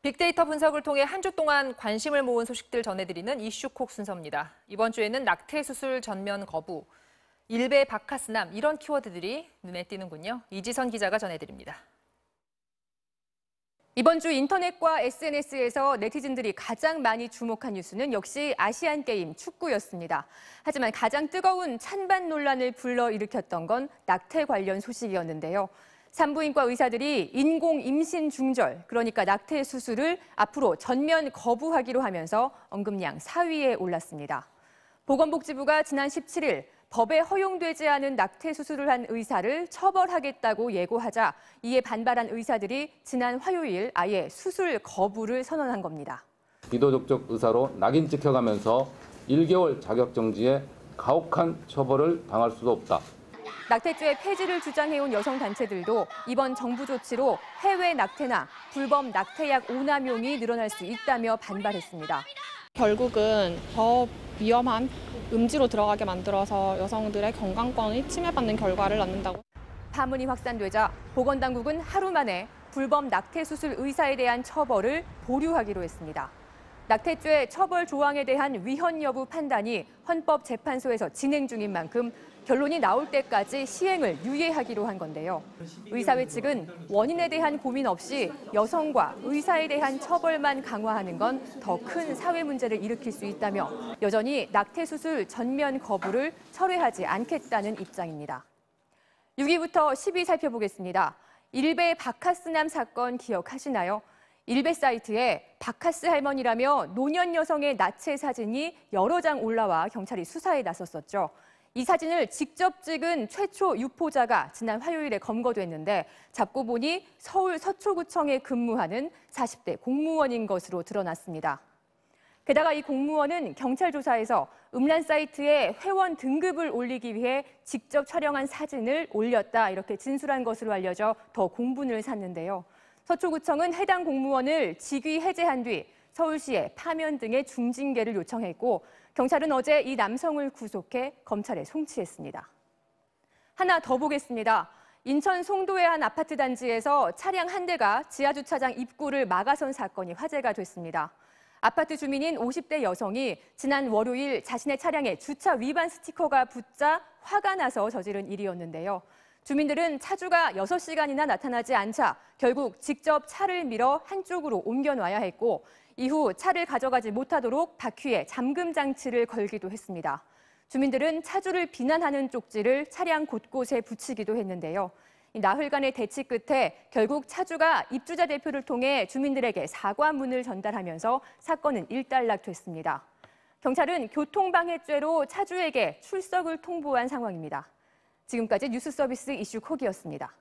빅데이터 분석을 통해 한 주 동안 관심을 모은 소식들 전해드리는 이슈콕 순서입니다. 이번 주에는 낙태 수술 전면 거부, 일베 바카스남 이런 키워드들이 눈에 띄는군요. 이지선 기자가 전해드립니다. 이번 주 인터넷과 SNS에서 네티즌들이 가장 많이 주목한 뉴스는 역시 아시안게임 축구였습니다. 하지만 가장 뜨거운 찬반 논란을 불러일으켰던 건 낙태 관련 소식이었는데요. 산부인과 의사들이 인공 임신 중절, 그러니까 낙태 수술을 앞으로 전면 거부하기로 하면서 언급량 4위에 올랐습니다. 보건복지부가 지난 17일 법에 허용되지 않은 낙태 수술을 한 의사를 처벌하겠다고 예고하자 이에 반발한 의사들이 지난 화요일 아예 수술 거부를 선언한 겁니다. 비도덕적 의사로 낙인 찍혀가면서 1개월 자격정지에 가혹한 처벌을 당할 수도 없다. 낙태죄 폐지를 주장해온 여성단체들도 이번 정부 조치로 해외 낙태나 불법 낙태약 오남용이 늘어날 수 있다며 반발했습니다. 결국은 더 위험한 음지로 들어가게 만들어서 여성들의 건강권이 침해받는 결과를 낳는다고. 파문이 확산되자 보건당국은 하루 만에 불법 낙태 수술 의사에 대한 처벌을 보류하기로 했습니다. 낙태죄 처벌 조항에 대한 위헌 여부 판단이 헌법재판소에서 진행 중인 만큼 결론이 나올 때까지 시행을 유예하기로 한 건데요. 의사회 측은 원인에 대한 고민 없이 여성과 의사에 대한 처벌만 강화하는 건 더 큰 사회 문제를 일으킬 수 있다며 여전히 낙태 수술 전면 거부를 철회하지 않겠다는 입장입니다. 6위부터 10위 살펴보겠습니다. 일베 바카스남 사건 기억하시나요? 일베 사이트에 바카스 할머니라며 노년 여성의 나체 사진이 여러 장 올라와 경찰이 수사에 나섰었죠. 이 사진을 직접 찍은 최초 유포자가 지난 화요일에 검거됐는데 잡고 보니 서울 서초구청에 근무하는 40대 공무원인 것으로 드러났습니다. 게다가 이 공무원은 경찰 조사에서 음란 사이트에 회원 등급을 올리기 위해 직접 촬영한 사진을 올렸다 이렇게 진술한 것으로 알려져 더 공분을 샀는데요. 서초구청은 해당 공무원을 직위 해제한 뒤 서울시에 파면 등의 중징계를 요청했고 경찰은 어제 이 남성을 구속해 검찰에 송치했습니다. 하나 더 보겠습니다. 인천 송도의 한 아파트 단지에서 차량 한 대가 지하주차장 입구를 막아선 사건이 화제가 됐습니다. 아파트 주민인 50대 여성이 지난 월요일 자신의 차량에 주차 위반 스티커가 붙자 화가 나서 저지른 일이었는데요. 주민들은 차주가 6시간이나 나타나지 않자 결국 직접 차를 밀어 한쪽으로 옮겨놔야 했고 이후 차를 가져가지 못하도록 바퀴에 잠금 장치를 걸기도 했습니다. 주민들은 차주를 비난하는 쪽지를 차량 곳곳에 붙이기도 했는데요. 나흘간의 대치 끝에 결국 차주가 입주자 대표를 통해 주민들에게 사과문을 전달하면서 사건은 일단락됐습니다. 경찰은 교통방해죄로 차주에게 출석을 통보한 상황입니다. 지금까지 뉴스 서비스 이슈콕이었습니다.